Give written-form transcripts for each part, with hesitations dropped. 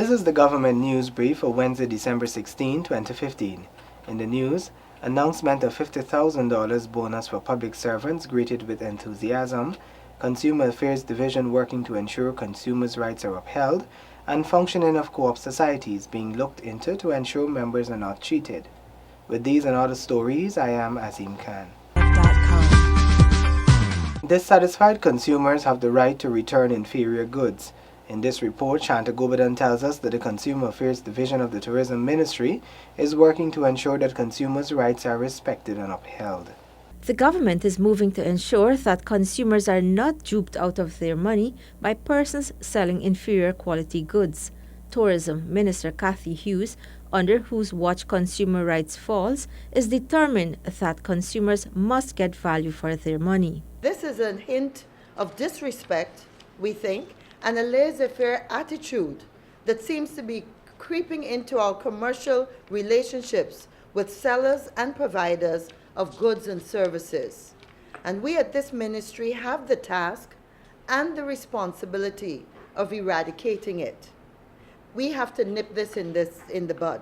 This is the government news brief for Wednesday, December 16, 2015. In the news, announcement of $50,000 bonus for public servants greeted with enthusiasm, Consumer Affairs Division working to ensure consumers' rights are upheld, and functioning of co-op societies being looked into to ensure members are not cheated. With these and other stories, I am Azim Khan. Dissatisfied consumers have the right to return inferior goods. In this report, Shanta Gobadan tells us that the Consumer Affairs Division of the Tourism Ministry is working to ensure that consumers' rights are respected and upheld. The government is moving to ensure that consumers are not duped out of their money by persons selling inferior quality goods. Tourism Minister Cathy Hughes, under whose watch consumer rights falls, is determined that consumers must get value for their money. This is a hint of disrespect, we think, and a laissez-faire attitude that seems to be creeping into our commercial relationships with sellers and providers of goods and services. And we at this ministry have the task and the responsibility of eradicating it. We have to nip this in the bud.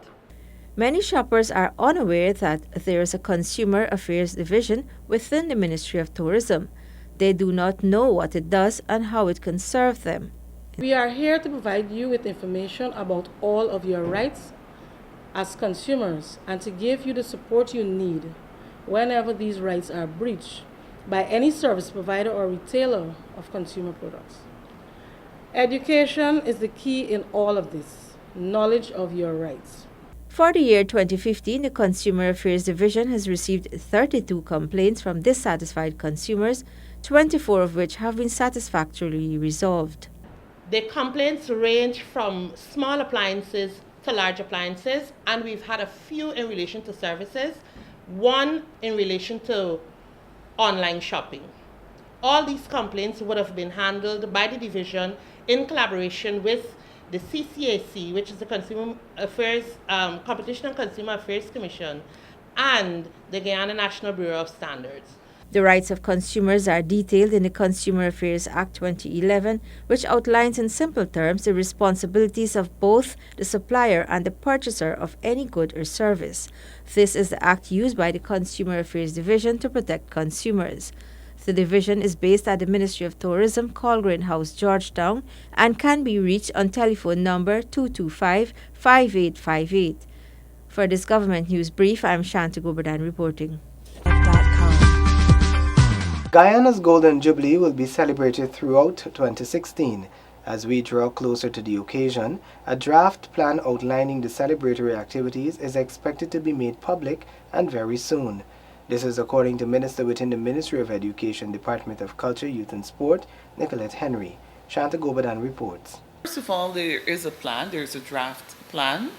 Many shoppers are unaware that there is a Consumer Affairs Division within the Ministry of Tourism. They do not know what it does and how it can serve them. We are here to provide you with information about all of your rights as consumers and to give you the support you need whenever these rights are breached by any service provider or retailer of consumer products. Education is the key in all of this, knowledge of your rights. For the year 2015, the Consumer Affairs Division has received 32 complaints from dissatisfied consumers, 24 of which have been satisfactorily resolved. The complaints range from small appliances to large appliances, and we've had a few in relation to services, one in relation to online shopping. All these complaints would have been handled by the division in collaboration with the CCAC, which is the Consumer Affairs, Competition and Consumer Affairs Commission, and the Guyana National Bureau of Standards. The rights of consumers are detailed in the Consumer Affairs Act 2011, which outlines in simple terms the responsibilities of both the supplier and the purchaser of any good or service. This is the act used by the Consumer Affairs Division to protect consumers. The division is based at the Ministry of Tourism, Colgreen House, Georgetown, and can be reached on telephone number 225-5858. For this government news brief, I am Shanta Gobadan reporting. Guyana's Golden Jubilee will be celebrated throughout 2016. As we draw closer to the occasion, a draft plan outlining the celebratory activities is expected to be made public and very soon. This is according to Minister within the Ministry of Education, Department of Culture, Youth and Sport, Nicolette Henry. Shanta Gobadan reports. First of all, there is a plan, there is a draft plan,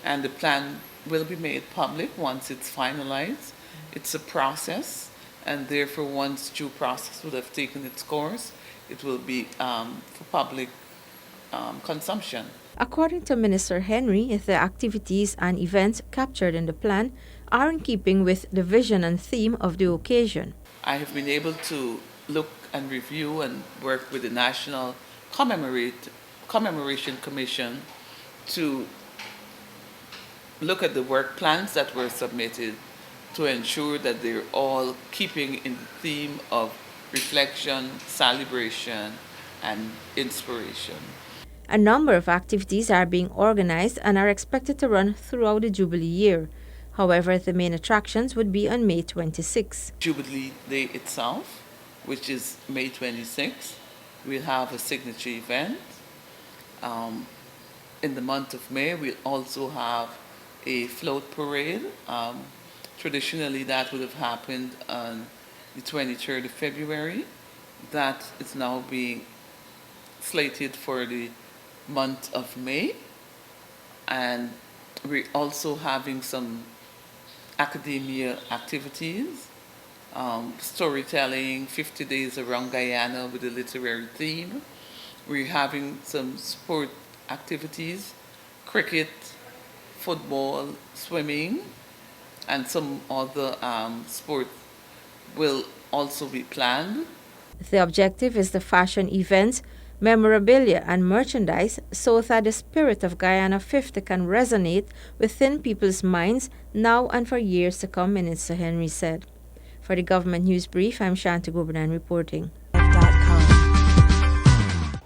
and the plan will be made public once it's finalized. It's a process. And therefore, once due process would have taken its course, it will be for public consumption. According to Minister Henry, the activities and events captured in the plan are in keeping with the vision and theme of the occasion. I have been able to look and review and work with the National Commemoration Commission to look at the work plans that were submitted to ensure that they're all keeping in the theme of reflection, celebration, and inspiration. A number of activities are being organized and are expected to run throughout the Jubilee year. However, the main attractions would be on May 26. Jubilee Day itself, which is May 26, we'll have a signature event. In the month of May, we'll also have a float parade. Traditionally, that would have happened on the 23rd of February. That is now being slated for the month of May. And we're also having some academia activities, storytelling, 50 days around Guyana with a literary theme. We're having some sport activities, cricket, football, swimming, and some other sports will also be planned. The objective is the fashion events, memorabilia, and merchandise so that the spirit of Guyana 50 can resonate within people's minds now and for years to come, Minister Henry said. For the Government News Brief, I'm Shanti Gobernan reporting.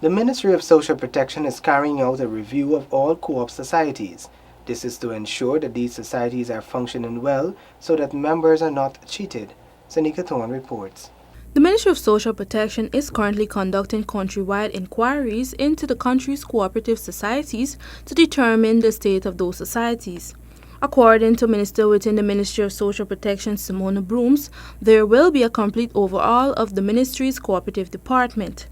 The Ministry of Social Protection is carrying out a review of all co-op societies. This is to ensure that these societies are functioning well so that members are not cheated. Sanika Thorne reports. The Ministry of Social Protection is currently conducting countrywide inquiries into the country's cooperative societies to determine the state of those societies. According to Minister within the Ministry of Social Protection, Simona Brooms, there will be a complete overhaul of the ministry's cooperative department.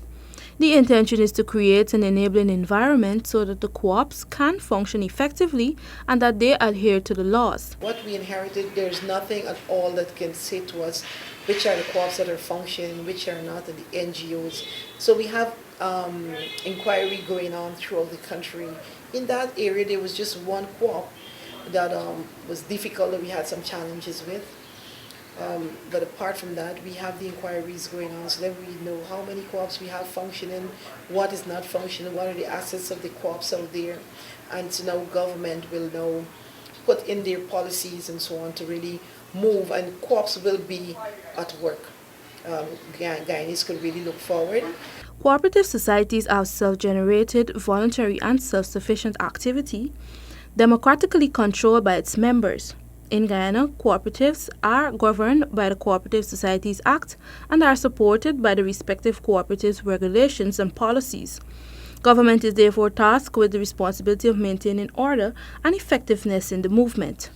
The intention is to create an enabling environment so that the co-ops can function effectively and that they adhere to the laws. What we inherited, there's nothing at all that can say to us which are the co-ops that are functioning, which are not, and the NGOs. So we have inquiry going on throughout the country. In that area, there was just one co-op that was difficult, that we had some challenges with. But apart from that, we have the inquiries going on so that we know how many co-ops we have functioning, what is not functioning, what are the assets of the co-ops out there. And so now government will now put in their policies and so on to really move, and co-ops will be at work. Guyanese could really look forward. Cooperative societies are self-generated, voluntary and self-sufficient activity, democratically controlled by its members. In Guyana, cooperatives are governed by the Cooperative Societies Act and are supported by the respective cooperatives' regulations and policies. Government is therefore tasked with the responsibility of maintaining order and effectiveness in the movement.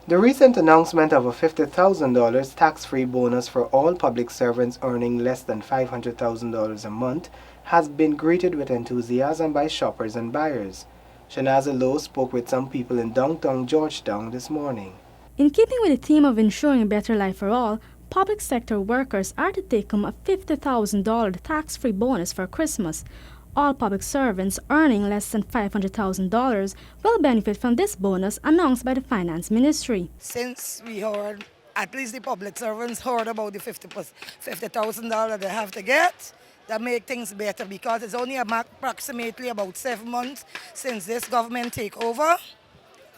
The recent announcement of a $50,000 tax-free bonus for all public servants earning less than $500,000 a month has been greeted with enthusiasm by shoppers and buyers. Shanaza Lowe spoke with some people in downtown Georgetown this morning. In keeping with the theme of ensuring a better life for all, public sector workers are to take home a $50,000 tax-free bonus for Christmas. All public servants earning less than $500,000 will benefit from this bonus announced by the Finance Ministry. Since we heard, at least the public servants heard about the $50,000 they have to get, that make things better because it's only approximately about 7 months since this government take over,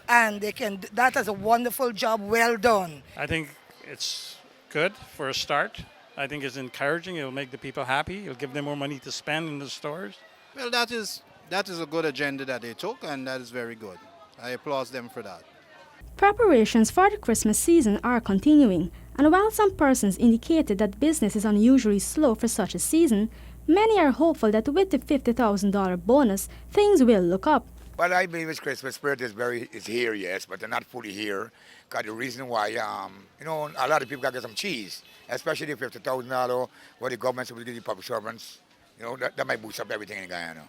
and that is a wonderful job, well done. I think it's good for a start. I think it's encouraging. It'll make the people happy. It'll give them more money to spend in the stores. Well, that is a good agenda that they took, and that is very good. I applaud them for that. Preparations for the Christmas season are continuing, and while some persons indicated that business is unusually slow for such a season, many are hopeful that with the $50,000 bonus, things will look up. Well, I believe it's Christmas spirit is here, yes, but they're not fully here. Because the reason why, a lot of people got to get some cheese, especially the $50,000 what the government will give the public servants. That might boost up everything in Guyana.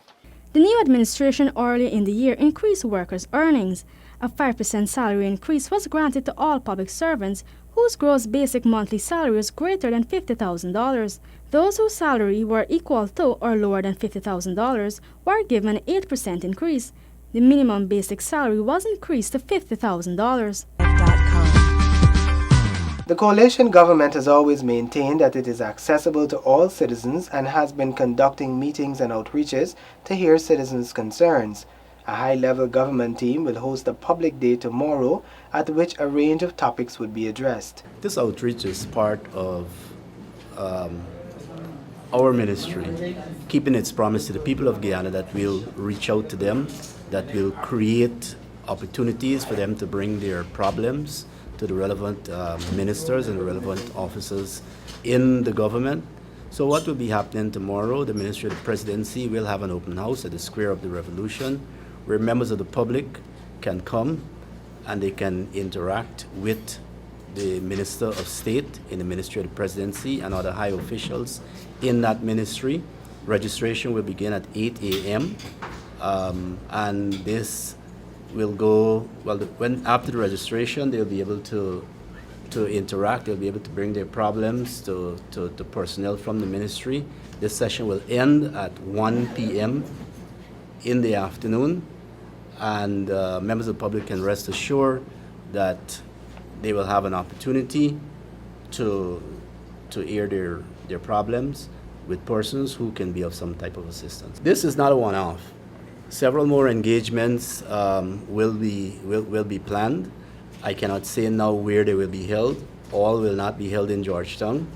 The new administration earlier in the year increased workers' earnings. A 5% salary increase was granted to all public servants whose gross basic monthly salary was greater than $50,000. Those whose salary were equal to or lower than $50,000 were given an 8% increase. The minimum basic salary was increased to $50,000. The coalition government has always maintained that it is accessible to all citizens and has been conducting meetings and outreaches to hear citizens' concerns. A high-level government team will host a public day tomorrow at which a range of topics would be addressed. This outreach is part of our ministry, keeping its promise to the people of Guyana that we'll reach out to them, that will create opportunities for them to bring their problems to the relevant ministers and the relevant officers in the government. So what will be happening tomorrow, the Ministry of the Presidency will have an open house at the Square of the Revolution where members of the public can come and they can interact with the Minister of State in the Ministry of the Presidency and other high officials in that ministry. Registration will begin at 8 a.m. And this will go, after the registration, they'll be able to interact, they'll be able to bring their problems to personnel from the ministry. This session will end at 1 p.m. in the afternoon, and members of the public can rest assured that they will have an opportunity to air their problems. with persons who can be of some type of assistance. This is not a one-off. Several more engagements will be planned. I cannot say now where they will be held. All will not be held in Georgetown,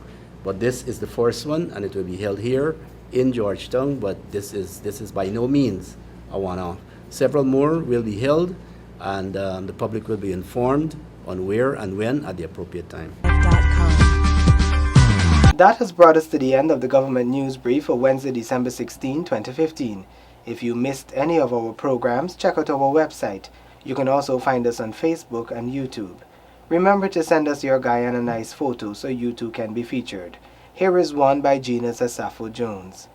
but this is the first one, and it will be held here in Georgetown. But this is by no means a one-off. Several more will be held, and the public will be informed on where and when at the appropriate time. That has brought us to the end of the government news brief for Wednesday, December 16, 2015. If you missed any of our programs, check out our website. You can also find us on Facebook and YouTube. Remember to send us your Guyana Nice photo so you too can be featured. Here is one by Gina Sasafo Jones.